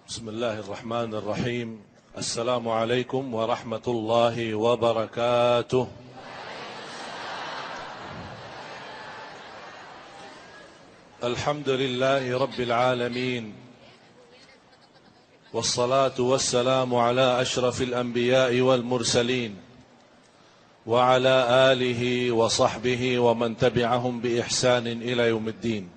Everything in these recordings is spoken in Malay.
بسم الله الرحمن الرحيم. السلام عليكم ورحمة الله وبركاته. الحمد لله رب العالمين، والصلاة والسلام على أشرف الأنبياء والمرسلين وعلى آله وصحبه ومن تبعهم بإحسان إلى يوم الدين.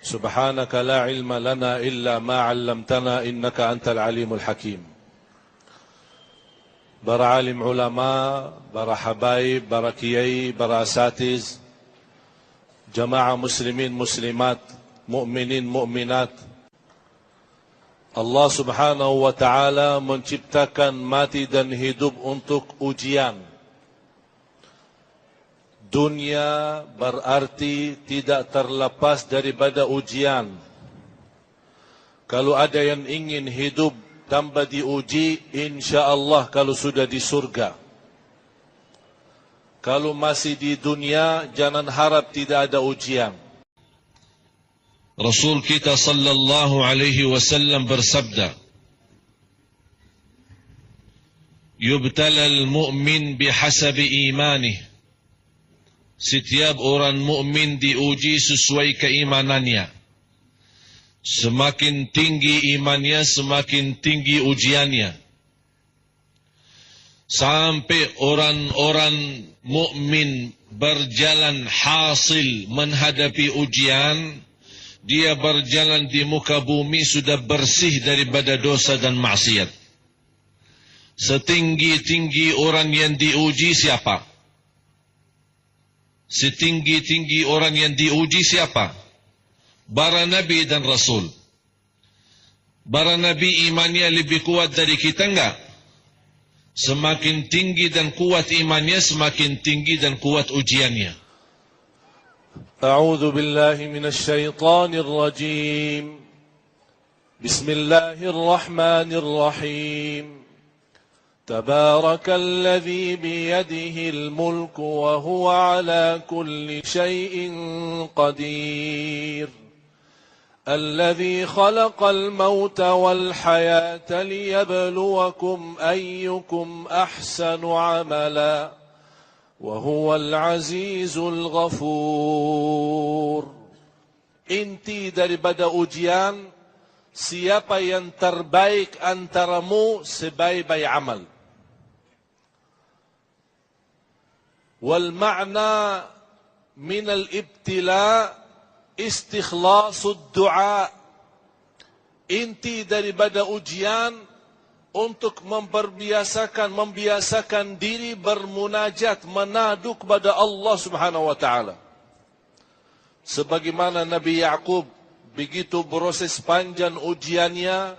سبحانك لا علم لنا إلا ما علمتنا إنك أنت العليم الحكيم. Para alim ulama, para habaib, para kiai, para asatiz, jamaah muslimin muslimat, mu'minin mu'minat, Allah subhanahu wa ta'ala menciptakan mati dan hidup untuk ujian. Dunia berarti tidak terlepas daripada ujian. Kalau ada yang ingin hidup tanpa diuji, insya-Allah kalau sudah di surga. Kalau masih di dunia, jangan harap tidak ada ujian. Rasul kita sallallahu alaihi wasallam bersabda, "Yubtala al-mu'min bihasabi imanih." Setiap orang mukmin diuji sesuai keimanannya. Semakin tinggi imannya, semakin tinggi ujiannya. Sampai orang-orang mukmin berjalan hasil menghadapi ujian, dia berjalan di muka bumi sudah bersih daripada dosa dan maksiat. Setinggi-tinggi orang yang diuji siapa? Setinggi-tinggi orang yang diuji siapa? Para Nabi dan Rasul. Para Nabi imannya lebih kuat dari kita enggak? Semakin tinggi dan kuat imannya, semakin tinggi dan kuat ujiannya. A'udzu billahi minasy syaithanir rajim. Bismillahirrahmanirrahim. تبارك الذي بيده الملك وهو على كل شيء قدير الذي خلق الموت والحياة ليبلوكم أيكم أحسن عملا وهو العزيز الغفور. Inti daripada ujian, siapa yang terbaik antaramu sebaik-baik amal. والمعنى من الابتلاء استخلاص الدعاء. Inti daripada ujian untuk membiasakan diri bermunajat, menadu kepada Allah Subhanahu wa taala. Sebagaimana Nabi Yaqub begitu proses panjang ujiannya,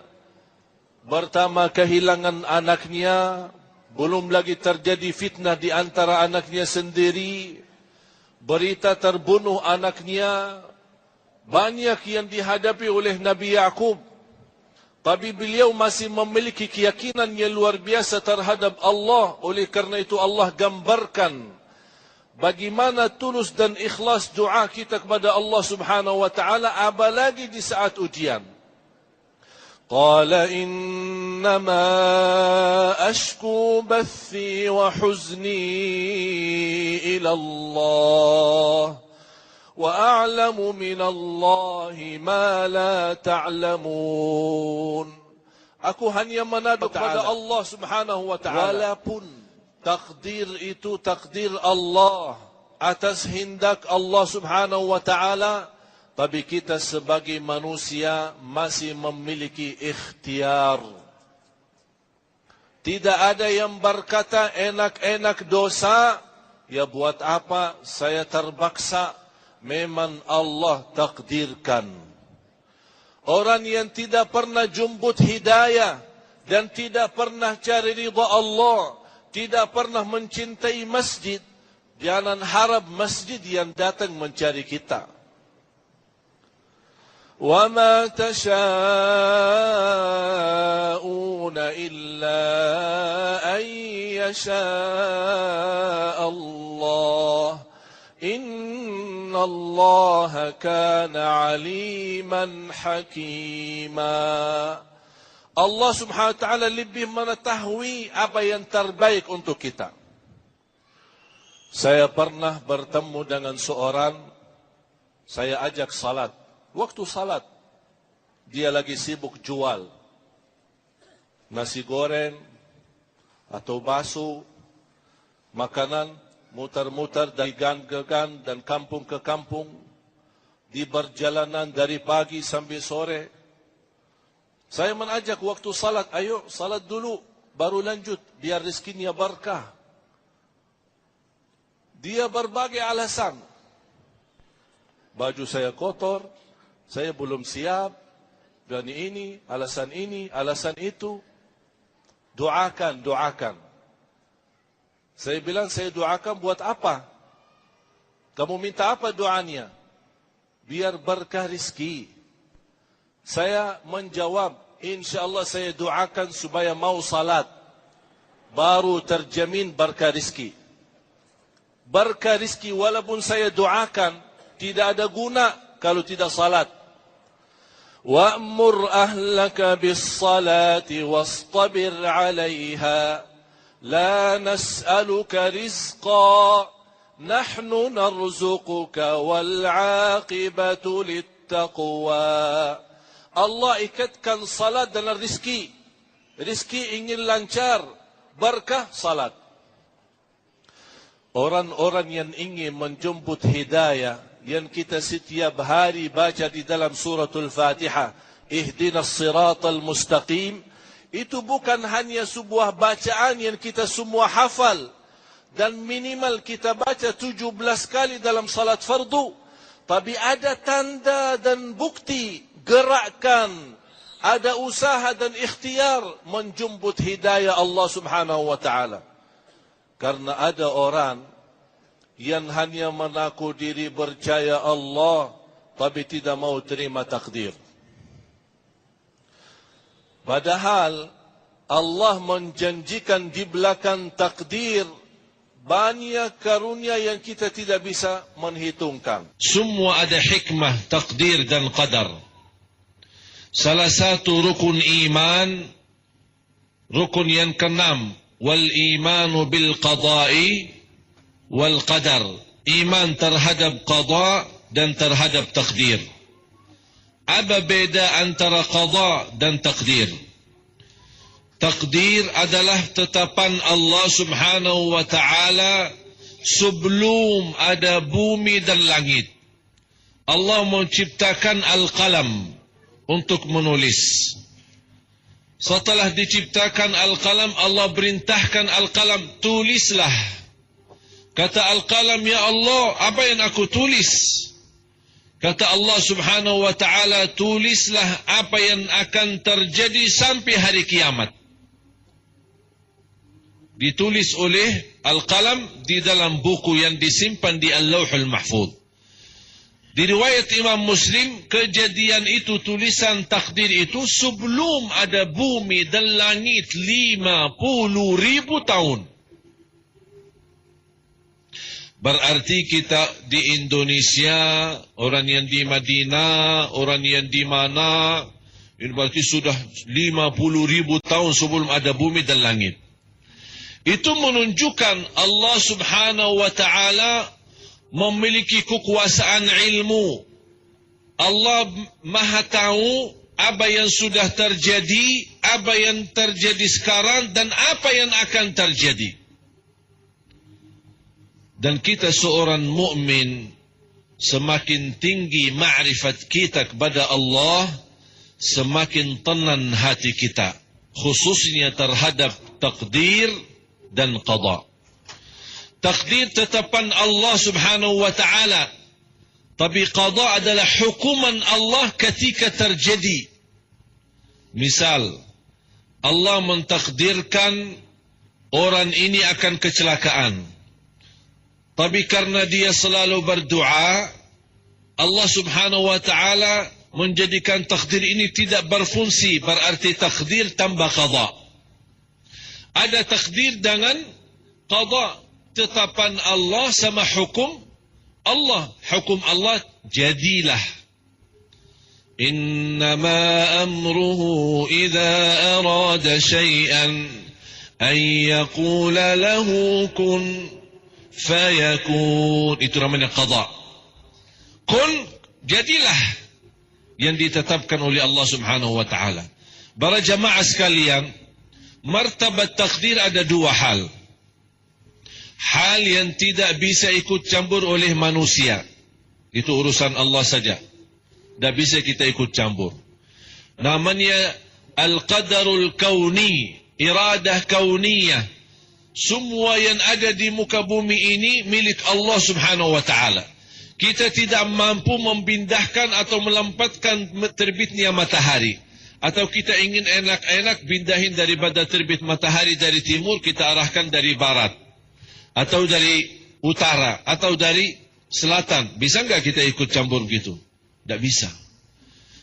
pertama kehilangan anaknya, belum lagi terjadi fitnah di antara anaknya sendiri, berita terbunuh anaknya, banyak yang dihadapi oleh Nabi Yaqub. Tapi beliau masih memiliki keyakinan yang luar biasa terhadap Allah. Oleh kerana itu Allah gambarkan bagaimana tulus dan ikhlas doa kita kepada Allah Subhanahu wa taala, apalagi di saat ujian. Qala innama ashku bathi wa huzni ila Allah wa a'lamu min Allah ma la ta'lamun. Aku hanya menadu kepada Allah Subhanahu wa taala, walaupun takdir itu takdir Allah, atas hendak Allah Subhanahu wa taala, tapi kita sebagai manusia masih memiliki ikhtiar. Tidak ada yang berkata enak-enak dosa, ya buat apa saya terpaksa, memang Allah takdirkan. Orang yang tidak pernah jemput hidayah dan tidak pernah cari ridha Allah, tidak pernah mencintai masjid, jangan harap masjid yang datang mencari kita. وَمَا تَشَاءُونَ إِلَّا أَن يَشَاءَ اللَّهُ إِنَّ Allah kana aliman hakima. Allah Subhanahu wa taala lebih mengetahui apa yang terbaik untuk kita. Saya pernah bertemu dengan seorang, saya ajak salat. Waktu salat, dia lagi sibuk jual nasi goreng atau bakso, makanan, mutar-mutar dari gang ke gang dan kampung ke kampung, di perjalanan dari pagi sampai sore. Saya mengajak waktu salat, ayo salat dulu, baru lanjut, biar rezekinya berkah. Dia berbagai alasan. Baju saya kotor, saya belum siap, dan ini, alasan itu. Doakan, doakan. Saya bilang, saya doakan buat apa? Kamu minta apa doanya? Biar berkah rezeki. Saya menjawab, insyaAllah saya doakan supaya mau salat. Baru terjamin berkah rezeki. Berkah rezeki walaupun saya doakan, tidak ada guna kalau tidak salat. Wa'mur ahlaka bis-salati wastabir 'alayha. La nas'aluka rizqa, nahnu narzuquka wal 'aqibatu lit-taqwa. Allah ikatkan salat dengan rizki. Rizki ingin lancar, berkah salat. Orang-orang yang ingin menjemput hidayah, yang kita setiap hari baca di dalam suratul Fatihah, ihdinas siratal mustaqim, itu bukan hanya sebuah bacaan yang kita semua hafal, dan minimal kita baca 17 kali dalam salat fardu, tapi ada tanda dan bukti, gerakkan, ada usaha dan ikhtiar menjemput hidayah Allah Subhanahu wa taala. Karena ada orang yang hanya mengaku diri percaya Allah, tapi tidak mau terima takdir. Padahal Allah menjanjikan di belakang takdir banyak karunia yang kita tidak bisa menghitungkan. Semua ada hikmah, takdir dan qadar. Salah satu rukun iman, rukun yang keenam, wal imanu bil qada'i wal qadar. Iman terhadap qada dan terhadap takdir. Apa beda antara qada dan takdir? Takdir adalah tetapan Allah Subhanahu wa taala sebelum ada bumi dan langit. Allah menciptakan al-qalam untuk menulis. Setelah diciptakan al-qalam, Allah perintahkan al-qalam, tulislah. Kata al-qalam, ya Allah, apa yang aku tulis? Kata Allah Subhanahu wa taala, tulislah apa yang akan terjadi sampai hari kiamat. Ditulis oleh al-qalam di dalam buku yang disimpan di Al-Lauhul Mahfuz. Di riwayat Imam Muslim, kejadian itu, tulisan takdir itu sebelum ada bumi dan langit 50.000 tahun. Berarti kita di Indonesia, orang yang di Madinah, orang yang di mana, ini berarti sudah 50.000 tahun sebelum ada bumi dan langit. Itu menunjukkan Allah Subhanahu wa taala memiliki kekuasaan ilmu. Allah Maha tahu apa yang sudah terjadi, apa yang terjadi sekarang, dan apa yang akan terjadi. Dan kita seorang mukmin, semakin tinggi ma'rifat kita kepada Allah, semakin tenang hati kita, khususnya terhadap takdir dan qada. Takdir tetapan Allah Subhanahu wa taala, tapi qada adalah hukuman Allah ketika terjadi. Misal, Allah mentakdirkan orang ini akan kecelakaan, tapi karena dia selalu berdoa, Allah Subhanahu wa taala menjadikan takdir ini tidak berfungsi, berarti takdir tambah qada. Ada takdir dengan qada, tetapan Allah sama hukum Allah, hukum Allah, jadilah. Innama amruhu idza arada syai'an an yaqula lahu kun fayakun. Itu namanya qada. Kun, jadilah, yang ditetapkan oleh Allah Subhanahu wa taala. Para jamaah sekalian, martabat takdir ada dua hal. Hal yang tidak bisa ikut campur oleh manusia. Itu urusan Allah saja. Tidak bisa kita ikut campur. Namanya Al-Qadarul Kauni, iradah kauniyah. Semua yang ada di muka bumi ini milik Allah Subhanahu wa ta'ala. Kita tidak mampu membindahkan atau melampatkan terbitnya matahari. Atau kita ingin enak-enak pindahin daripada terbit matahari dari timur, kita arahkan dari barat. Atau dari utara, atau dari selatan. Bisa enggak kita ikut campur gitu? Tidak bisa.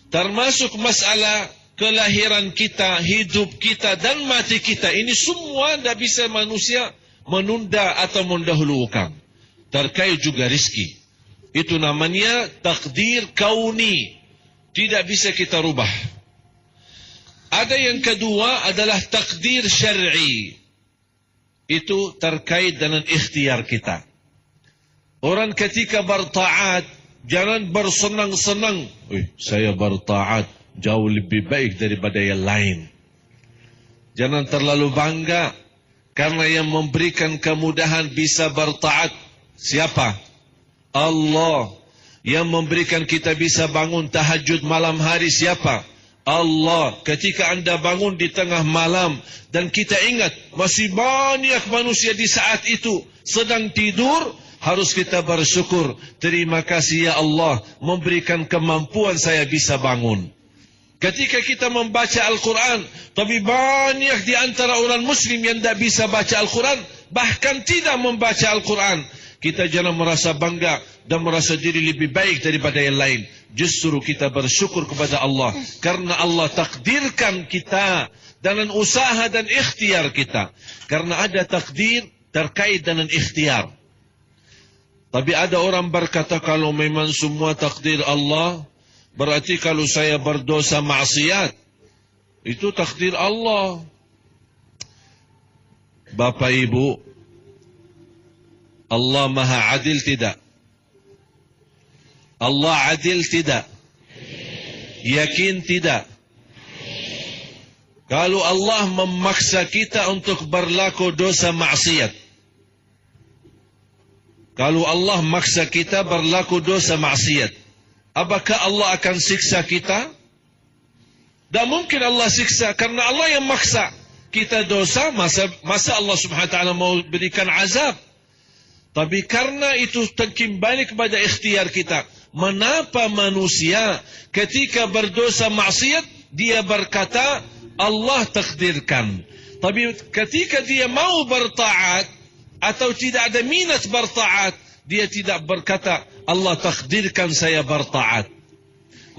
Termasuk masalah kelahiran kita, hidup kita, dan mati kita. Ini semua tidak bisa manusia menunda atau mendahulukan. Terkait juga rizki. Itu namanya takdir kauni. Tidak bisa kita rubah. Ada yang kedua adalah takdir syar'i. Itu terkait dengan ikhtiar kita. Orang ketika bertaat, jangan bersenang-senang. Saya bertaat jauh lebih baik daripada yang lain. Jangan terlalu bangga. Karena yang memberikan kemudahan bisa bertaat. Siapa? Allah. Yang memberikan kita bisa bangun tahajud malam hari. Siapa? Allah. Ketika anda bangun di tengah malam dan kita ingat masih banyak manusia di saat itu sedang tidur, harus kita bersyukur. Terima kasih ya Allah memberikan kemampuan saya bisa bangun. Ketika kita membaca Al-Quran, tapi banyak di antara orang muslim yang tidak bisa baca Al-Quran, bahkan tidak membaca Al-Quran. Kita jangan merasa bangga dan merasa diri lebih baik daripada yang lain. Justru kita bersyukur kepada Allah. Karena Allah takdirkan kita dengan usaha dan ikhtiar kita. Karena ada takdir terkait dengan ikhtiar. Tapi ada orang berkata, kalau memang semua takdir Allah, berarti kalau saya berdosa maksiat, itu takdir Allah. Bapak Ibu, Allah Maha Adil tidak? Allah adil tidak? Yakin tidak? Kalau Allah memaksa kita untuk berlaku dosa maksiat, kalau Allah maksa kita berlaku dosa maksiat, apakah Allah akan siksa kita? Tak mungkin Allah siksa, karena Allah yang maksa kita dosa. Masa Allah Subhanahu wa ta'ala mau berikan azab? Tapi karena itu kembali kepada ikhtiar kita. Mengapa manusia ketika berdosa maksiat, dia berkata Allah takdirkan. Tapi ketika dia mau bertaat atau tidak ada minat bertaat, dia tidak berkata Allah takdirkan saya bertaat.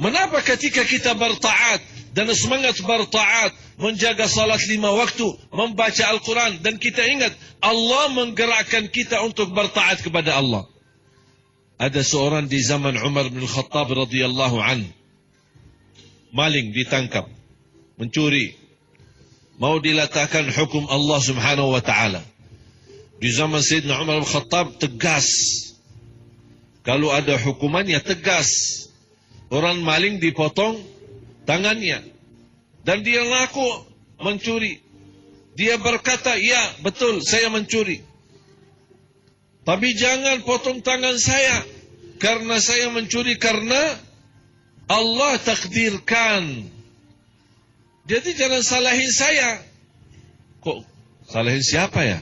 Mengapa ketika kita bertaat dan semangat bertaat, menjaga salat 5 waktu, membaca Al-Quran, dan kita ingat Allah menggerakkan kita untuk bertaat kepada Allah. Ada seorang di zaman Umar bin Khattab radhiyallahu an, maling ditangkap, mencuri, mau diletakkan hukum Allah Subhanahu wa ta'ala. Di zaman Sayyidina Umar bin Khattab tegas. Kalau ada hukumannya tegas. Orang maling dipotong tangannya. Dan dia ngaku mencuri. Dia berkata, ya betul saya mencuri. Tapi jangan potong tangan saya. Karena saya mencuri karena Allah takdirkan. Jadi jangan salahin saya. Kok salahin siapa ya?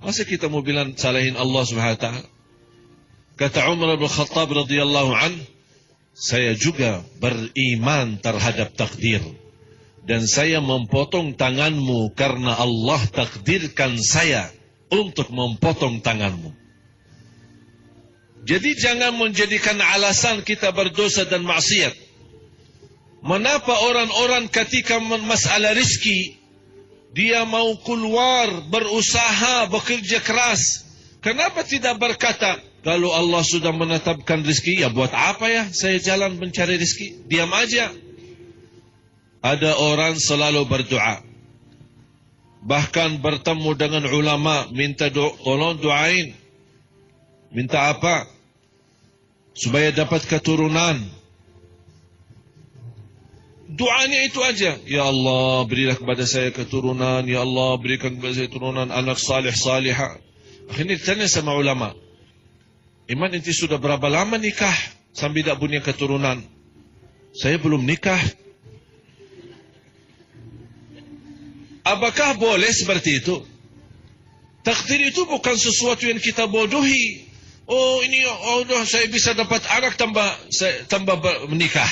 Masa kita mau bilang salahin Allah Subhanahu wa ta'ala? Kata Umar bin Khattab radhiyallahu an, saya juga beriman terhadap takdir. Dan saya memotong tanganmu karena Allah takdirkan saya untuk memotong tanganmu. Jadi jangan menjadikan alasan kita berdosa dan maksiat. Mengapa orang-orang ketika masalah rizki, dia mau keluar, berusaha, bekerja keras. Kenapa tidak berkata, Kalau Allah sudah menetapkan rezeki, ya buat apa ya saya jalan mencari rezeki? Diam aja. Ada orang selalu berdoa. Bahkan bertemu dengan ulama, minta tolong doain. Minta apa? Supaya dapat keturunan. Doanya itu aja. Ya Allah, berilah kepada saya keturunan. Ya Allah, berikan kepada saya keturunan anak salih salihah. Akhirnya ditanya sama ulama, Iman, inti sudah berapa lama nikah sambil tidak punya keturunan? Saya belum nikah. Apakah boleh seperti itu? Takdir itu bukan sesuatu yang kita bodohi. Oh ini, saya bisa dapat anak tambah menikah.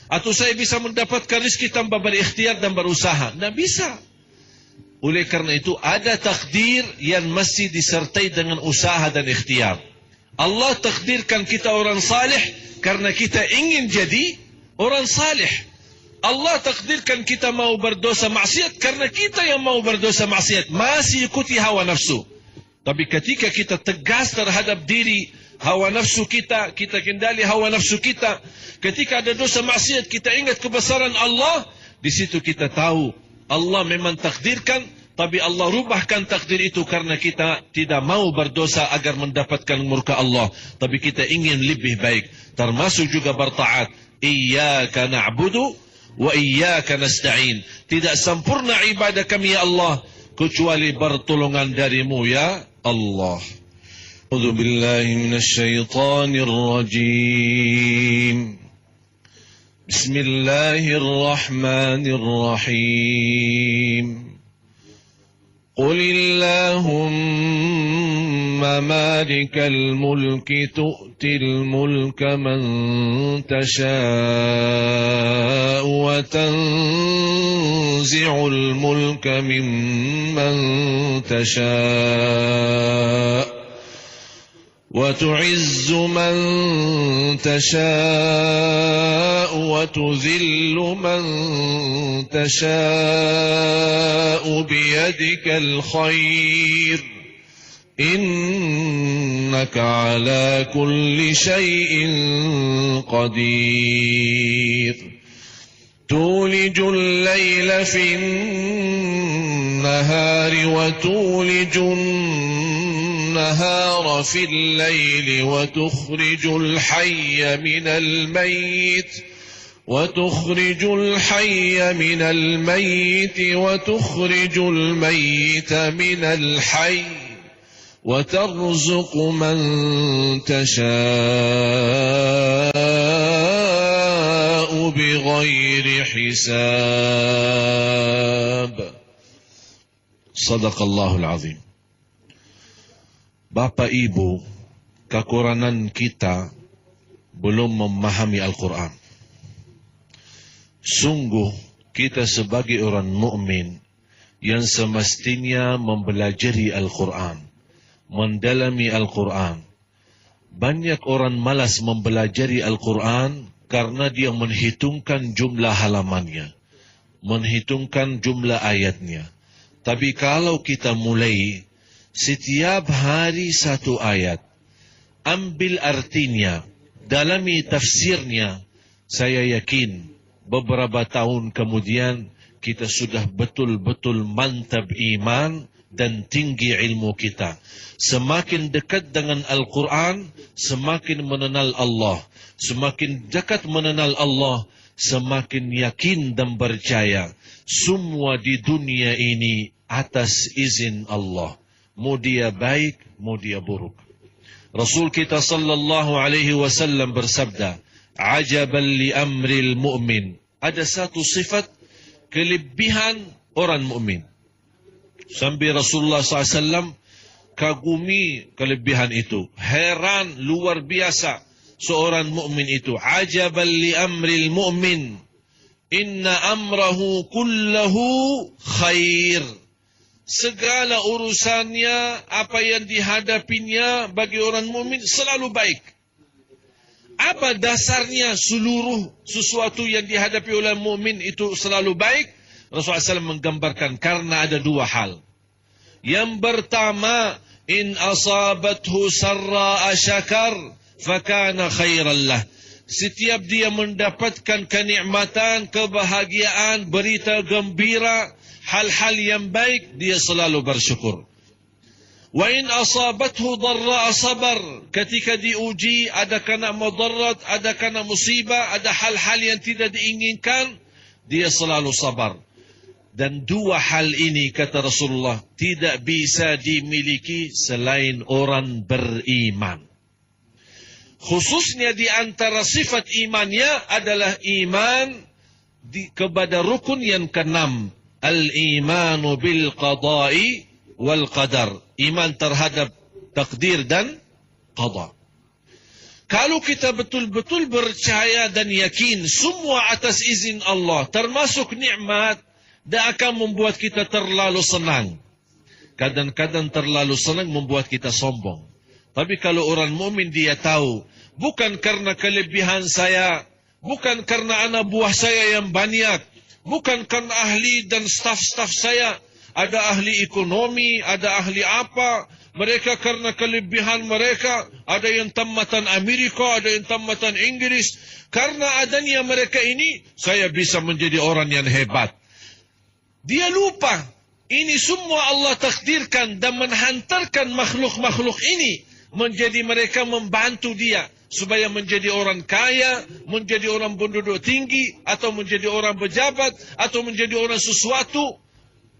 Atau saya bisa mendapatkan rezeki tanpa berikhtiar dan berusaha. Tidak bisa. Oleh karena itu ada takdir yang mesti disertai dengan usaha dan ikhtiar. Allah takdirkan kita orang salih karena kita ingin jadi orang salih. Allah takdirkan kita mau berdosa maksiat karena kita yang mau berdosa maksiat. Masih ikuti hawa nafsu. Tapi ketika kita tegas terhadap diri hawa nafsu kita kendali hawa nafsu kita. Ketika ada dosa maksiat, kita ingat kebesaran Allah. Di situ kita tahu Allah memang takdirkan, tapi Allah rubahkan takdir itu karena kita tidak mau berdosa agar mendapatkan murka Allah. Tapi kita ingin lebih baik. Termasuk juga bertaat. Iyyaka na'budu wa iyyaka nasta'in. Tidak sempurna ibadah kami ya Allah, kecuali pertolongan darimu ya Allah. A'udzu billahi minasyaitonir rajim. Bismillahirrahmanirrahim. قل اللهم مالك الملك تؤتي الملك من تشاء وتنزع الملك ممن تشاء وتعز من تشاء وتذل من تشاء بيدك الخير إنك على كل شيء قدير تولج الليل في النهار وتولج النهار في الليل وتخرج الحي من الميت وتخرج الميت من الحي وترزق من تشاء بغير حساب. صدق الله العظيم. Bapak Ibu, kekurangan kita belum memahami Al-Quran. Sungguh kita sebagai orang mukmin yang semestinya mempelajari Al-Quran, mendalami Al-Quran. Banyak orang malas mempelajari Al-Quran karena dia menghitungkan jumlah halamannya, menghitungkan jumlah ayatnya. Tapi kalau kita mulai setiap hari satu ayat, ambil artinya, dalami tafsirnya, saya yakin beberapa tahun kemudian kita sudah betul-betul mantap iman dan tinggi ilmu kita. Semakin dekat dengan Al-Quran, semakin mengenal Allah. Semakin dekat mengenal Allah, semakin yakin dan percaya semua di dunia ini atas izin Allah. Mau dia baik, mau dia buruk. Rasul kita sallallahu alaihi wasallam bersabda, "Ajaban li amril mu'min." Ada satu sifat kelebihan orang mukmin. Sampai Rasulullah SAW kagumi kelebihan itu. Heran luar biasa seorang mukmin itu. Ajaban li amril mu'min. Inna amrahu kullahu khair. Segala urusannya, apa yang dihadapinya bagi orang mukmin selalu baik. Apa dasarnya seluruh sesuatu yang dihadapi oleh mukmin itu selalu baik? Rasulullah SAW menggambarkan karena ada dua hal. Yang pertama, In asabathu sarra'a syakar fakana khairan lah. Setiap dia mendapatkan kenikmatan, kebahagiaan, berita gembira, hal-hal yang baik, dia selalu bersyukur. Wa in asabathu dharra'a sabar. Ketika diuji, ada kena mudarat, ada kena musibah, ada hal-hal yang tidak diinginkan, dia selalu sabar. Dan dua hal ini, kata Rasulullah, tidak bisa dimiliki selain orang beriman. Khususnya di antara sifat imannya adalah iman kepada rukun yang keenam. Al-imanu bil qada'i wal qadar. Iman terhadap takdir dan qada. Kalau kita betul-betul percaya dan yakin semua atas izin Allah, termasuk nikmat, dia akan membuat kita terlalu senang. Kadang-kadang terlalu senang membuat kita sombong. Tapi kalau orang mukmin dia tahu, bukan karena kelebihan saya, bukan karena anak buah saya yang banyak, bukan karena ahli dan staf-staf saya, ada ahli ekonomi, ada ahli apa, mereka karena kelebihan mereka, ada yang tamatan Amerika, ada yang tamatan Inggris. Karena adanya mereka ini, saya bisa menjadi orang yang hebat. Dia lupa, ini semua Allah takdirkan dan menghantarkan makhluk-makhluk ini menjadi mereka membantu dia supaya menjadi orang kaya, menjadi orang penduduk tinggi, atau menjadi orang pejabat, atau menjadi orang sesuatu.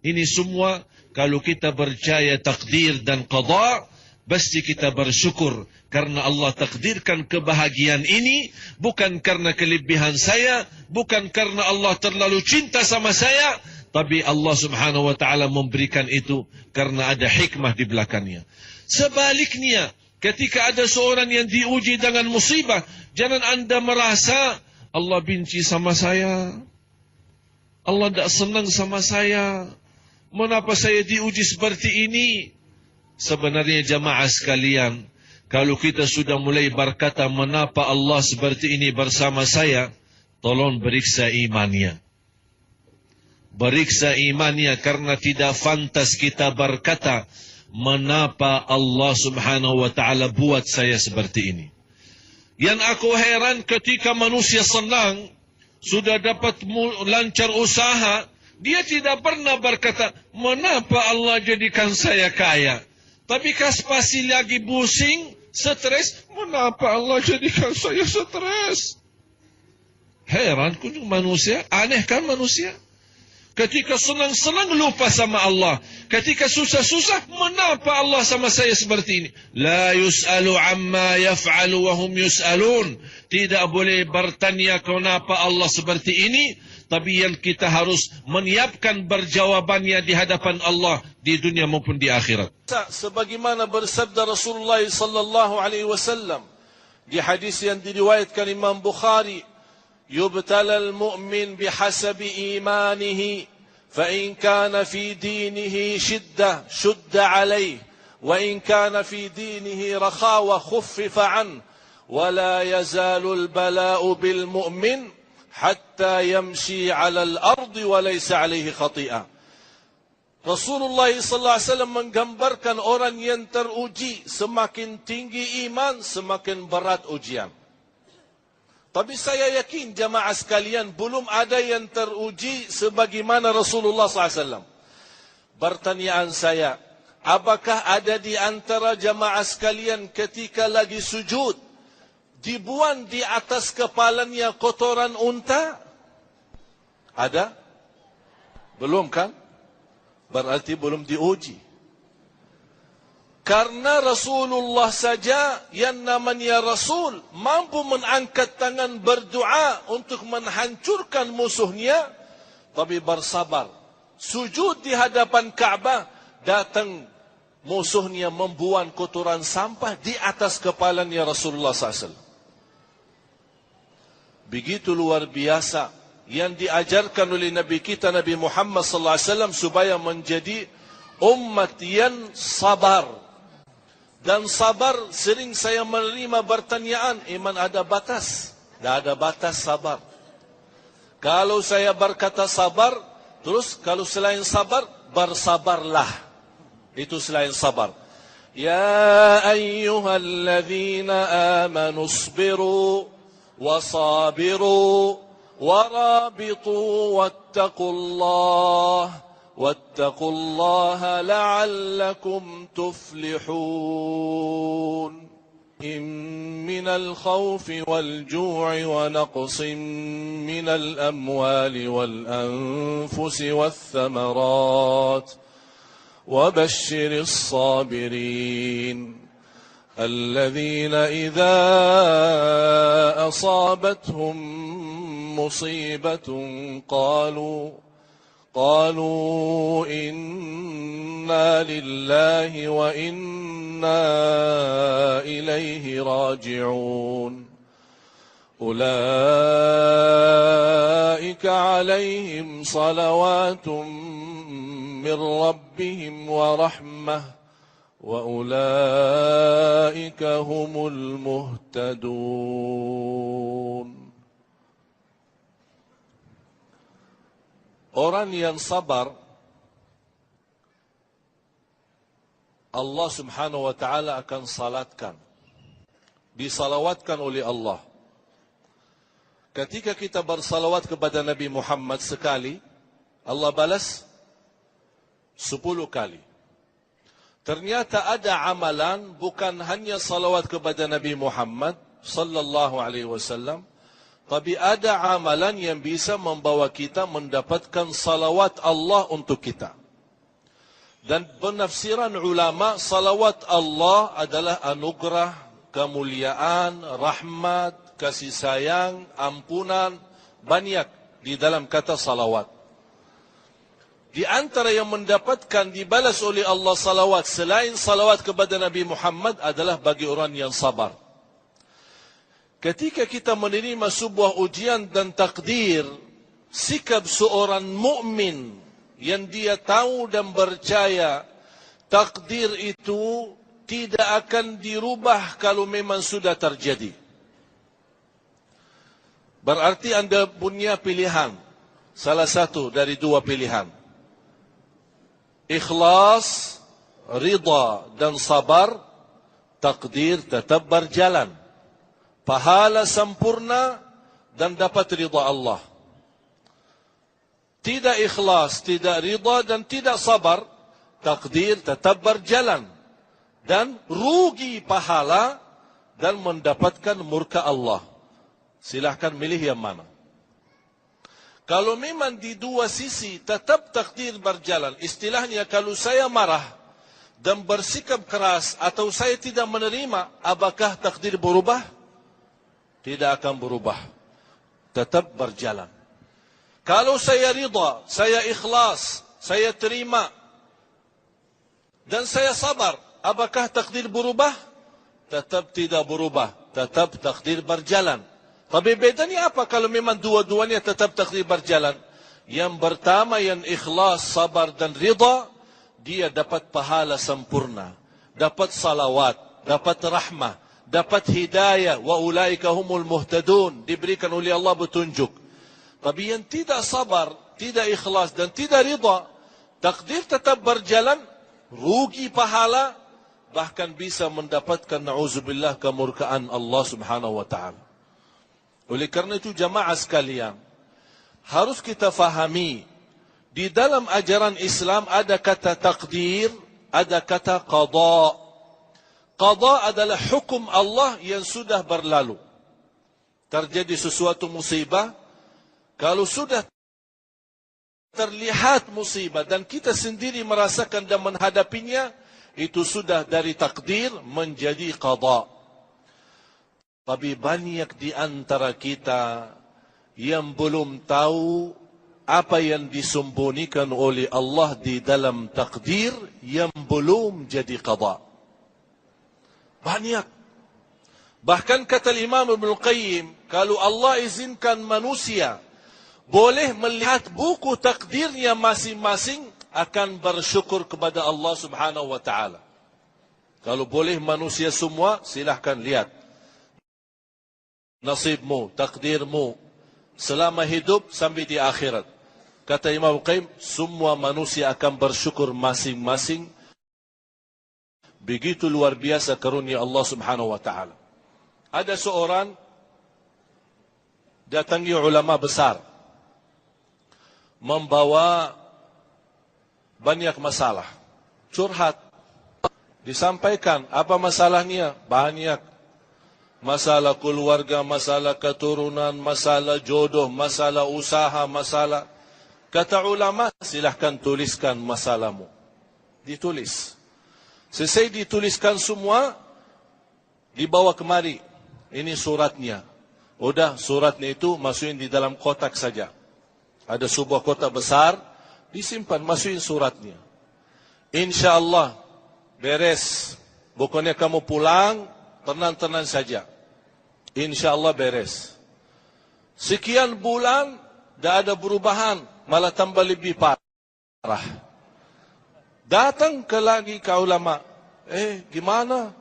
Ini semua kalau kita percaya takdir dan qada, pasti kita bersyukur karena Allah takdirkan kebahagiaan ini bukan karena kelebihan saya, bukan karena Allah terlalu cinta sama saya, tapi Allah subhanahu wa ta'ala memberikan itu karena ada hikmah di belakangnya. Sebaliknya, ketika ada seorang yang diuji dengan musibah, jangan anda merasa Allah benci sama saya, Allah tidak senang sama saya, mengapa saya diuji seperti ini? Sebenarnya jamaah sekalian, kalau kita sudah mulai berkata mengapa Allah seperti ini bersama saya, tolong periksa imannya. Periksa imannya karena tidak pantas kita berkata mengapa Allah subhanahu wa ta'ala buat saya seperti ini. Yang aku heran ketika manusia senang, sudah dapat lancar usaha, dia tidak pernah berkata, mengapa Allah jadikan saya kaya? Tapi pasti lagi pusing, stres, mengapa Allah jadikan saya stres? Heran kunjung manusia, aneh kan manusia? Ketika senang-senang lupa sama Allah. Ketika susah-susah, mengapa Allah sama saya seperti ini? La yus'alu amma yaf'alu wa hum yus'alun. Tidak boleh bertanya kenapa Allah seperti ini. Tapi yang kita harus menyiapkan berjawabannya di hadapan Allah di dunia maupun di akhirat. Sebagaimana bersabda Rasulullah sallallahu alaihi wasallam di hadis yang diriwayatkan Imam Bukhari, يبتلى المؤمن بحسب إيمانه فإن كان في دينه شدة شد عليه وإن كان في دينه رخاوة خفف عنه ولا يزال البلاء بالمؤمن حتى يمشي على الأرض وليس عليه خطيئة. Rasulullah SAW menggambarkan orang yang teruji, semakin tinggi iman, semakin berat ujian. Tapi saya yakin jamaah sekalian belum ada yang teruji sebagaimana Rasulullah SAW. Pertanyaan saya, apakah ada di antara jamaah sekalian ketika lagi sujud, dibuang di atas kepalanya kotoran unta? Ada? Belum kan? Berarti belum diuji. Karena Rasulullah saja yang namanya Rasul mampu mengangkat tangan berdoa untuk menghancurkan musuhnya, tapi bersabar. Sujud di hadapan Ka'bah, datang musuhnya membuang kotoran sampah di atas kepalanya Rasulullah SAW. Begitu luar biasa yang diajarkan oleh Nabi kita Nabi Muhammad SAW supaya menjadi umat yang sabar. Dan sabar, sering saya menerima pertanyaan, iman ada batas? Tidak ada batas sabar. Kalau saya berkata sabar, terus kalau selain sabar, bersabarlah. Itu selain sabar. يا أيها الذين آمنوا اصبروا وصابروا ورابطوا واتقوا الله لعلكم تفلحون من الخوف والجوع ونقص من الأموال والأنفس والثمرات وبشر الصابرين الذين إذا أصابتهم مصيبة قالوا إنا لله وإنا إليه راجعون أولئك عليهم صلوات من ربهم ورحمة وأولئك هم المهتدون. Orang yang sabar, Allah subhanahu wa ta'ala akan salatkan, disalawatkan oleh Allah. Ketika kita bersalawat kepada Nabi Muhammad sekali, Allah balas 10 kali. Ternyata ada amalan bukan hanya salawat kepada Nabi Muhammad sallallahu alaihi wasallam, tapi ada amalan yang bisa membawa kita mendapatkan salawat Allah untuk kita. Dan penafsiran ulama, salawat Allah adalah anugerah, kemuliaan, rahmat, kasih sayang, ampunan, banyak di dalam kata salawat. Di antara yang mendapatkan dibalas oleh Allah salawat selain salawat kepada Nabi Muhammad adalah bagi orang yang sabar. Ketika kita menerima sebuah ujian dan takdir, sikap seorang mukmin yang dia tahu dan percaya takdir itu tidak akan dirubah kalau memang sudah terjadi. Berarti anda punya pilihan, salah satu dari dua pilihan. Ikhlas, ridha dan sabar, takdir tetap berjalan. Pahala sempurna dan dapat ridha Allah. Tidak ikhlas, tidak ridha dan tidak sabar, takdir tetap berjalan dan rugi pahala dan mendapatkan murka Allah. Silahkan milih yang mana. Kalau memang di dua sisi tetap takdir berjalan, istilahnya kalau saya marah dan bersikap keras atau saya tidak menerima, apakah takdir berubah? Tidak akan berubah. Tetap berjalan. Kalau saya ridha, saya ikhlas, saya terima dan saya sabar, apakah takdir berubah? Tetap tidak berubah. Tetap takdir berjalan. Tapi bedanya apa kalau memang dua-duanya tetap takdir berjalan? Yang pertama yang ikhlas, sabar dan ridha, dia dapat pahala sempurna, dapat salawat, dapat rahmah, dapat hidayah, wa ulaika humul muhtadun, diberikan oleh Allah petunjuk. Tapi yang tidak sabar, tidak ikhlas dan tidak ridha, takdir tetap berjalan, rugi pahala, bahkan bisa mendapatkan na'udzubillah kemurkaan Allah subhanahu wa ta'ala. Oleh karena itu jamaah sekalian, harus kita fahami, di dalam ajaran Islam ada kata takdir, ada kata qada. Qada adalah hukum Allah yang sudah berlalu. Terjadi sesuatu musibah, kalau sudah terlihat musibah dan kita sendiri merasakan dan menghadapinya, itu sudah dari takdir menjadi qada. Tapi banyak di antara kita yang belum tahu apa yang disembunyikan oleh Allah di dalam takdir yang belum jadi qada. Banyak. Bahkan kata Imam Ibn Qayyim, kalau Allah izinkan manusia boleh melihat buku takdirnya masing-masing, akan bersyukur kepada Allah subhanahu wa ta'ala. Kalau boleh manusia semua, silahkan lihat. Nasibmu, takdirmu, selama hidup sampai di akhirat. Kata Imam Qayyim, semua manusia akan bersyukur masing-masing Begitu luar biasa karunia Allah Subhanahu wa taala. Ada seorang datangi ulama besar, membawa banyak masalah, curhat, disampaikan apa masalahnya, banyak. Masalah keluarga, masalah keturunan, masalah jodoh, masalah usaha, masalah. Kata ulama, silahkan tuliskan masalahmu. Ditulis. Selesai dituliskan semua, dibawa kemari. Ini suratnya. Udah, suratnya itu masukin di dalam kotak saja. Ada sebuah kotak besar, disimpan, masukin suratnya. InsyaAllah, beres. Bukannya kamu pulang, tenang-tenang saja. InsyaAllah beres. Sekian bulan, dah ada perubahan, malah tambah lebih parah. Datang ke lagi ke ulama. Gimana?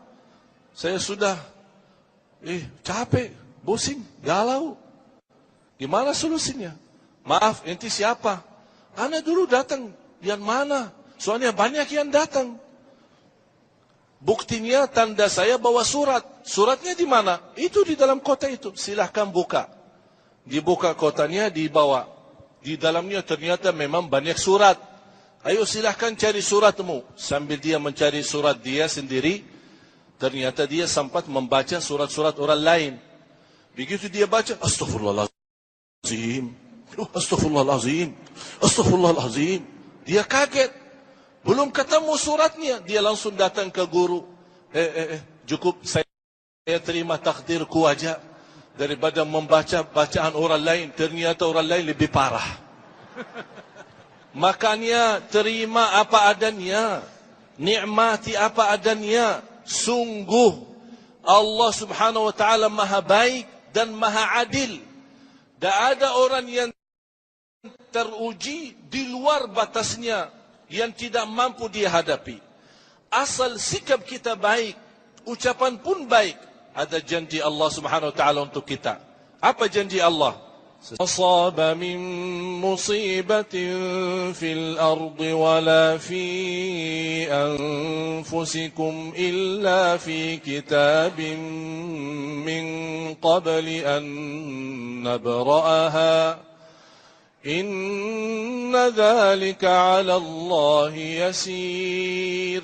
Saya sudah capek, pusing, galau. Gimana solusinya? Maaf, enti siapa? Ana dulu datang. Yang mana? Soalnya banyak yang datang. Buktinya tanda saya bawa surat. Suratnya di mana? Itu di dalam kotak itu. Silahkan buka. Dibuka kotaknya, dibawa. Di dalamnya ternyata memang banyak surat. Ayo silahkan cari suratmu. Sambil dia mencari surat dia sendiri, ternyata dia sempat membaca surat-surat orang lain. Begitu dia baca, Astaghfirullahaladzim. Astaghfirullahaladzim. Astaghfirullahaladzim. Dia kaget. Belum ketemu suratnya, dia langsung datang ke guru. Cukup saya terima takdirku aja daripada membaca bacaan orang lain. Ternyata orang lain lebih parah. Makanya terima apa adanya, nikmati apa adanya. Sungguh Allah Subhanahu wa taala Maha baik dan Maha adil. Tak ada orang yang teruji di luar batasnya yang tidak mampu dia hadapi. Asal sikap kita baik, ucapan pun baik, ada janji Allah Subhanahu wa taala untuk kita. Apa janji Allah? Asaba min musibatin fil ardi wala fi anfusikum illa fi kitabin min qabli an nabra'aha. إن ذلك على الله يسير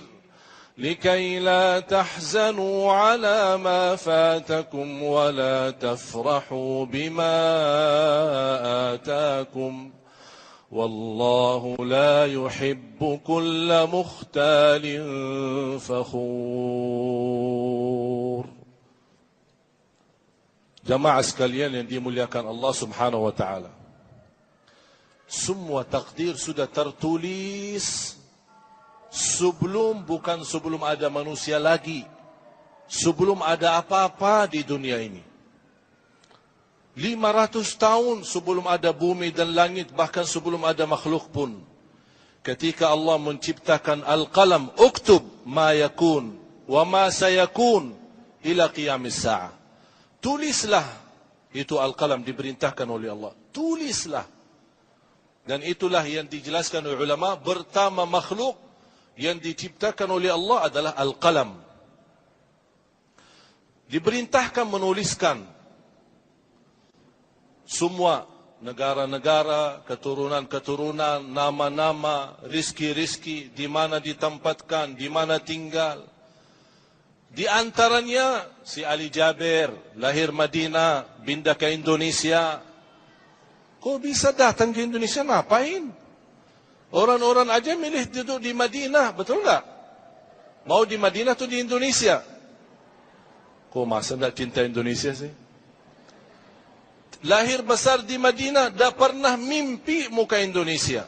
لكي لا تحزنوا على ما فاتكم ولا تفرحوا بما آتاكم والله لا يحب كل مختال فخور. Jamaah sekalian yang dimuliakan Allah Subhanahu wa taala, semua takdir sudah tertulis bukan sebelum ada manusia lagi, sebelum ada apa-apa di dunia ini. 500 tahun sebelum ada bumi dan langit, bahkan sebelum ada makhluk pun. Ketika Allah menciptakan Al-Qalam, uktub ma yakun wa ma sayakun ila qiyamis sa'ah. Tulislah, itu Al-Qalam diperintahkan oleh Allah. Tulislah. Dan itulah yang dijelaskan oleh ulama, pertama makhluk yang diciptakan oleh Allah adalah Al-Qalam. Diperintahkan menuliskan semua negara-negara, keturunan-keturunan, nama-nama, rizki-rizki, di mana ditempatkan, di mana tinggal. Di antaranya si Ali Jaber, lahir Madinah, pindah ke Indonesia. Kok bisa datang ke Indonesia, ngapain? Orang-orang aja milih duduk di Madinah, betul tak? Mau di Madinah atau di Indonesia? Kok masa tak cinta Indonesia sih? Lahir besar di Madinah, tak pernah mimpi muka Indonesia.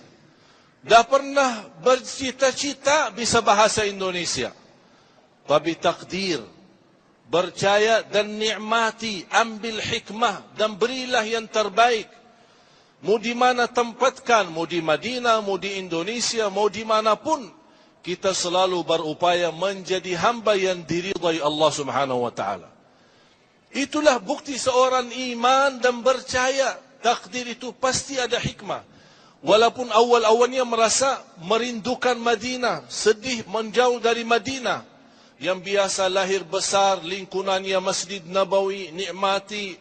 Tak pernah bercita-cita bisa bahasa Indonesia. Tapi takdir, percaya dan nikmati, ambil hikmah dan berilah yang terbaik. Mau di mana tempatkan, mau di Madinah, mau di Indonesia, mau di manapun, kita selalu berupaya menjadi hamba yang diridai Allah Subhanahu wa taala. Itulah bukti seorang iman dan percaya takdir itu pasti ada hikmah. Walaupun awal-awalnya merasa merindukan Madinah, sedih menjauh dari Madinah, yang biasa lahir besar, lingkungannya Masjid Nabawi, nikmati.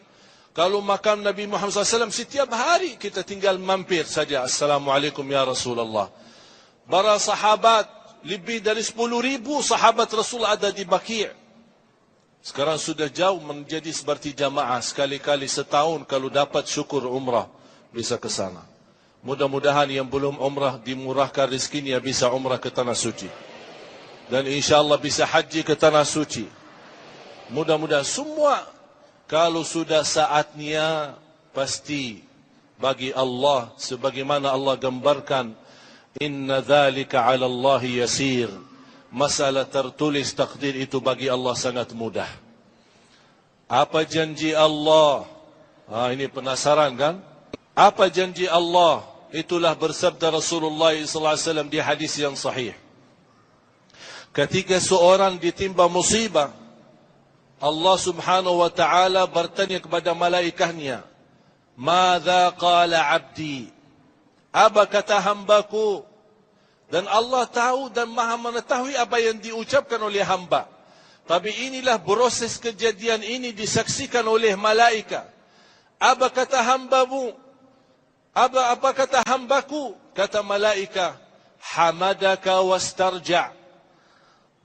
Kalau makam Nabi Muhammad SAW, setiap hari kita tinggal mampir saja. Assalamualaikum ya Rasulullah. Para sahabat, lebih dari 10,000 sahabat Rasul ada di Baqi'. Sekarang sudah jauh menjadi seperti jamaah. Sekali-kali setahun kalau dapat syukur umrah, bisa ke sana. Mudah-mudahan yang belum umrah dimurahkan rezekinya bisa umrah ke Tanah Suci. Dan insyaAllah bisa haji ke Tanah Suci. Mudah-mudahan semua, kalau sudah saatnya, pasti bagi Allah, sebagaimana Allah gambarkan, inna dhalika ala Allah yasir. Masalah tertulis takdir itu bagi Allah sangat mudah. Apa janji Allah? Ini penasaran kan? Apa janji Allah? Itulah bersabda Rasulullah SAW di hadis yang sahih. Ketika seorang ditimpa musibah, Allah subhanahu wa ta'ala bertanya kepada malaikahnya, Madza qala abdi? Apa kata hambaku? Dan Allah tahu dan maha mengetahui apa yang diucapkan oleh hamba. Tapi inilah proses kejadian ini disaksikan oleh malaikat. Apa kata hambamu? Apa kata hambaku? Kata malaikat, hamadaka wastarja'.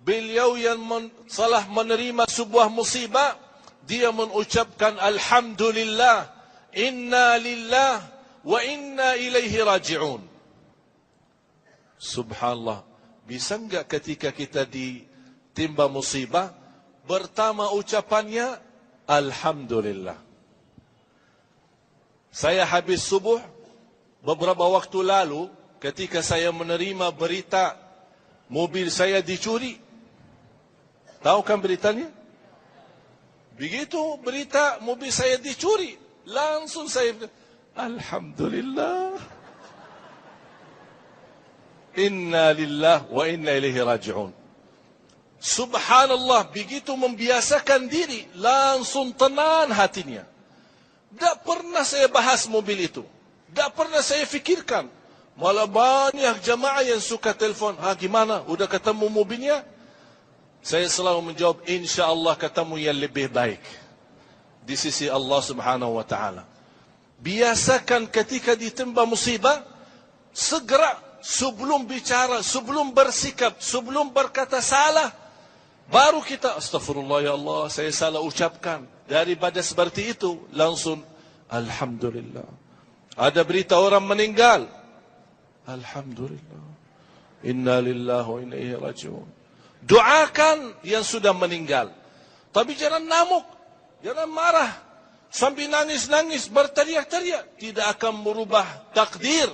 Beliau yang telah menerima sebuah musibah, dia mengucapkan alhamdulillah, inna lillah wa inna ilaihi raji'un. Subhanallah. Bisa enggak ketika kita ditimpa musibah, pertama ucapannya alhamdulillah. Saya habis subuh beberapa waktu lalu, ketika saya menerima berita mobil saya dicuri. Tahu kan beritanya? Begitu berita mobil saya dicuri, langsung saya alhamdulillah, inna lillah wa inna ilaihi raji'un. Subhanallah, begitu membiasakan diri, langsung tenang hatinya. Tak pernah saya bahas mobil itu, tak pernah saya fikirkan. Malah banyak jamaah yang suka telefon, gimana, udah ketemu mobilnya? Saya selalu menjawab, insyaAllah ketemu yang lebih baik di sisi Allah subhanahu wa ta'ala. Biasakan ketika ditimpa musibah, segera sebelum bicara, sebelum bersikap, sebelum berkata salah, baru kita, astagfirullah ya Allah, saya salah ucapkan. Daripada seperti itu, langsung, alhamdulillah. Ada berita orang meninggal, alhamdulillah, inna lillahi wa inna ilaihi raji'un. Doakan yang sudah meninggal. Tapi jangan namuk, jangan marah, sambil nangis-nangis, berteriak-teriak. Tidak akan merubah takdir.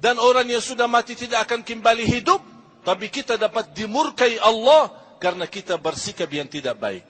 Dan orang yang sudah mati tidak akan kembali hidup. Tapi kita dapat dimurkai Allah karena kita bersikap yang tidak baik.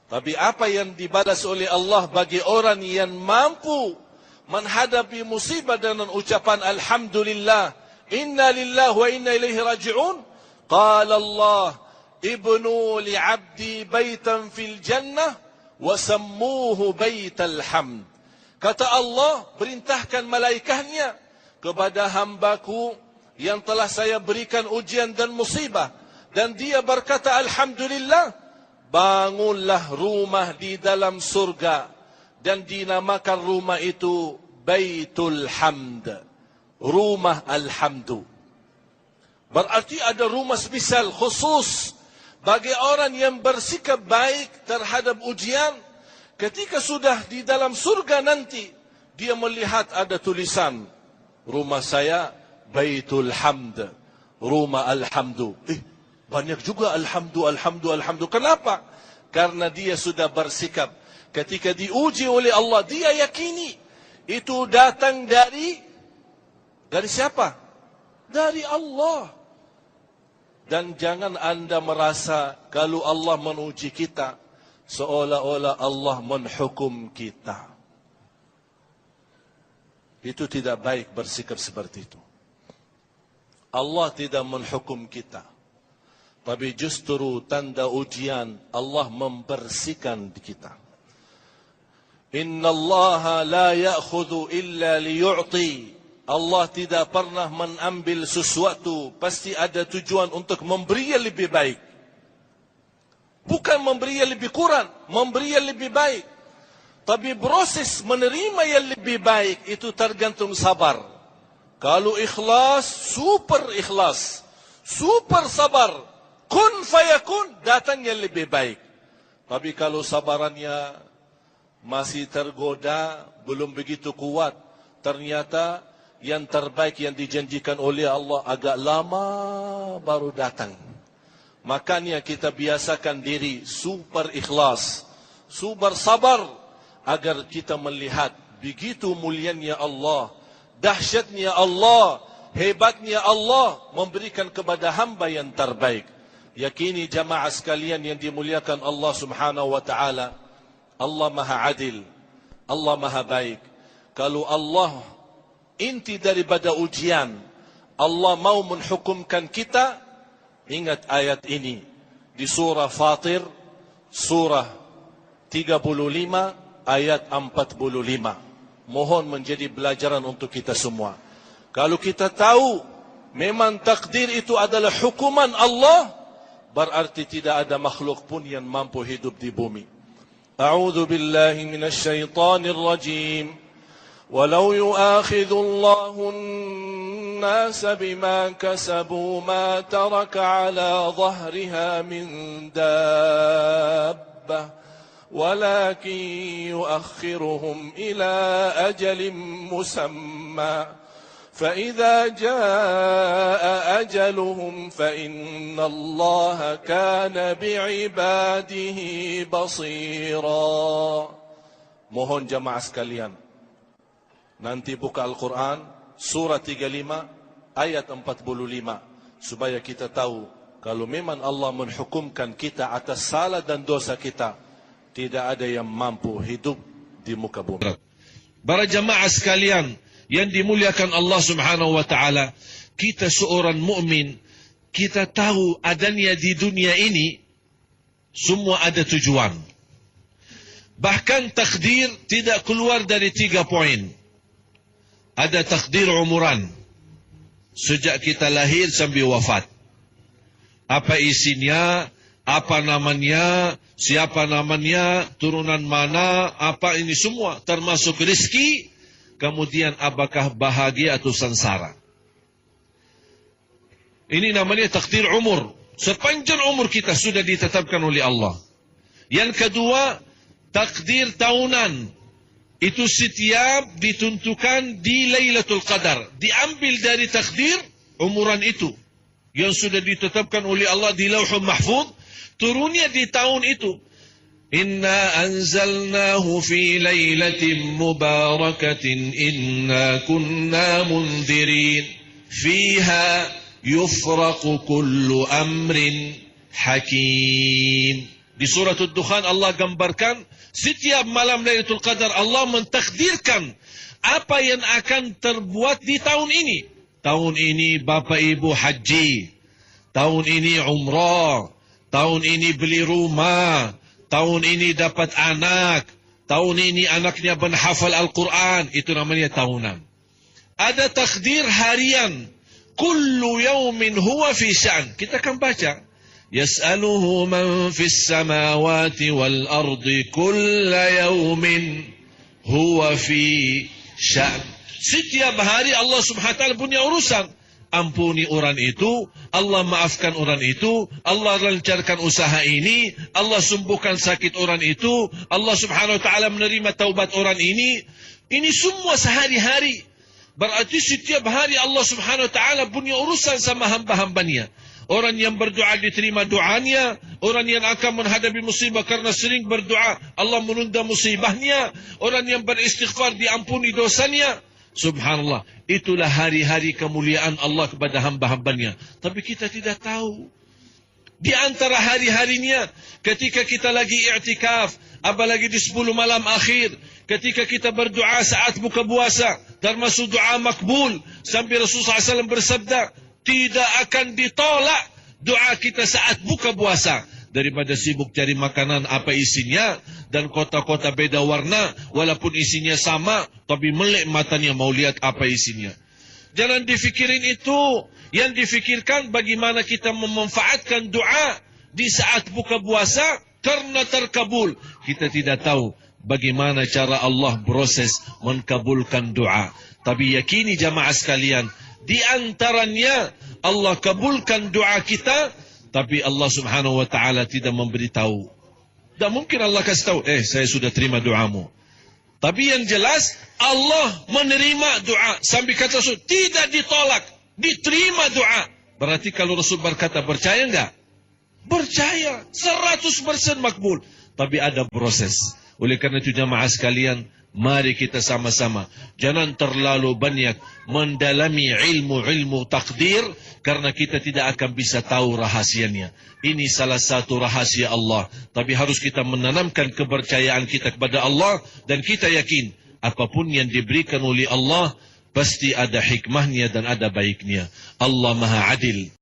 Tapi apa yang dibalas oleh Allah bagi orang yang mampu menghadapi musibah dengan ucapan alhamdulillah, inna lillahi wa inna ilaihi raji'un. Qala Allah, ibnu li'abdi baitan fil jannah wa sammuhu baital hamd. Kata Allah, perintahkan malaikatnya kepada hambaku yang telah saya berikan ujian dan musibah, dan dia berkata alhamdulillah, bangunlah rumah di dalam surga dan dinamakan rumah itu Baitul Hamd, rumah alhamdu. Berarti ada rumah spesial khusus bagi orang yang bersikap baik terhadap ujian. Ketika sudah di dalam surga nanti, dia melihat ada tulisan, rumah saya Baitul Hamd, rumah alhamdu. Banyak juga alhamdu. Kenapa? Karena dia sudah bersikap. Ketika diuji oleh Allah, dia yakini itu datang dari siapa? Dari Allah. Dan jangan anda merasa kalau Allah menguji kita, seolah-olah Allah menghukum kita. Itu tidak baik bersikap seperti itu. Allah tidak menghukum kita. Tapi justru tanda ujian Allah membersihkan kita. Inna Allah la ya'khudhu illa liyu'ti. Allah tidak pernah mengambil sesuatu, pasti ada tujuan untuk memberi yang lebih baik. Bukan memberi yang lebih kurang, memberi yang lebih baik. Tapi proses menerima yang lebih baik itu tergantung sabar. Kalau ikhlas, super sabar, kun fayakun, datang yang lebih baik. Tapi kalau sabarannya masih tergoda, belum begitu kuat, ternyata yang terbaik yang dijanjikan oleh Allah agak lama baru datang. Makanya kita biasakan diri super ikhlas, super sabar, agar kita melihat begitu mulianya Allah, dahsyatnya Allah, hebatnya Allah memberikan kepada hamba yang terbaik. Yakini jamaah sekalian yang dimuliakan Allah Subhanahu wa taala, Allah Maha Adil, Allah Maha Baik. Kalau Allah inti daripada ujian, Allah mau menghukumkan kita, ingat ayat ini di surah Fatir, surah 35 ayat 45. Mohon menjadi pelajaran untuk kita semua. Kalau kita tahu memang takdir itu adalah hukuman Allah, berarti tidak ada makhluk pun yang mampu hidup di bumi. A'udzu billahi minasy syaithanir rajim. Walau yu'akhidhu Allahu an-nasa bima kasabu ma taraka 'ala dhahriha min dabbah walakin yu'akhiruhum ila ajalin musamma. فإذا جاء أجلهم فإن الله كان بعباده بصيرا. Mohon jamaah sekalian, nanti buka Al-Quran surah 35 ayat 45, supaya kita tahu kalau memang Allah menghukumkan kita atas salah dan dosa kita, tidak ada yang mampu hidup di muka bumi. Para jamaah sekalian yang dimuliakan Allah Subhanahu wa taala, kita seorang mukmin, kita tahu adanya di dunia ini semua ada tujuan. Bahkan takdir tidak keluar dari 3 poin. Ada takdir umuran, sejak kita lahir sampai wafat. Apa isinya, apa namanya, siapa namanya, turunan mana, apa ini semua, termasuk rezeki. Kemudian apakah bahagia atau sengsara. Ini namanya takdir umur. Sepanjang umur kita sudah ditetapkan oleh Allah. Yang kedua, takdir tahunan. Itu setiap ditentukan di Lailatul Qadar. Diambil dari takdir umuran itu. Yang sudah ditetapkan oleh Allah di Lauhul Mahfuz. Turunnya di tahun itu. Inna anzalnahu fi lailatin mubarakatin inna kunna munzirin fiha yufraqu kullu amrin hakim. Di surah Ad-Dukhan Allah gambarkan setiap malam Lailatul Qadar Allah mentakdirkan apa yang akan terbuat di tahun ini. Tahun ini Bapak Ibu haji, tahun ini umrah, tahun ini beli rumah, tahun ini dapat anak, tahun ini anaknya menghafal Al-Quran, itu namanya tahunan. Ada takdir harian, kullu yawmin huwa fi sya'an. Kita akan baca, yas'aluhu man fis samawati wal ardi kulla yawmin huwa fi sya'an. Setiap hari Allah Subhanahu wa ta'ala punya urusan. Ampuni orang itu, Allah maafkan orang itu, Allah lancarkan usaha ini, Allah sembuhkan sakit orang itu, Allah Subhanahu wa ta'ala menerima taubat orang ini. Ini semua sehari-hari. Berarti setiap hari Allah Subhanahu wa ta'ala punya urusan sama hamba-hambanya. Orang yang berdoa diterima doanya, orang yang akan menghadapi musibah karena sering berdoa, Allah menunda musibahnya, orang yang beristighfar diampuni dosanya. Subhanallah, itulah hari-hari kemuliaan Allah kepada hamba-hambanya. Tapi kita tidak tahu. Di antara hari-harinya, ketika kita lagi i'tikaf, apalagi di 10 malam akhir, ketika kita berdoa saat buka puasa, termasuk doa makbul, sampai Rasulullah SAW bersabda, tidak akan ditolak doa kita saat buka puasa. Daripada sibuk cari makanan apa isinya, dan kota-kota beda warna, walaupun isinya sama, tapi melek matanya mau lihat apa isinya. Jangan difikirin itu. Yang difikirkan bagaimana kita memanfaatkan doa di saat buka puasa karena terkabul. Kita tidak tahu bagaimana cara Allah proses mengkabulkan doa. Tapi yakini jamaah sekalian, di antaranya Allah kabulkan doa kita, tapi Allah subhanahu wa ta'ala tidak memberitahu. Tak mungkin Allah kasih tahu, saya sudah terima doamu. Tapi yang jelas, Allah menerima doa. Sampai kata Rasul, tidak ditolak, diterima doa. Berarti kalau Rasul berkata, percaya enggak? Percaya, 100% makbul. Tapi ada proses. Oleh karena itu jamaah sekalian, mari kita sama-sama. Jangan terlalu banyak mendalami ilmu takdir, karena kita tidak akan bisa tahu rahasianya. Ini salah satu rahasia Allah. Tapi harus kita menanamkan kepercayaan kita kepada Allah. Dan kita yakin, apapun yang diberikan oleh Allah, pasti ada hikmahnya dan ada baiknya. Allah Maha Adil.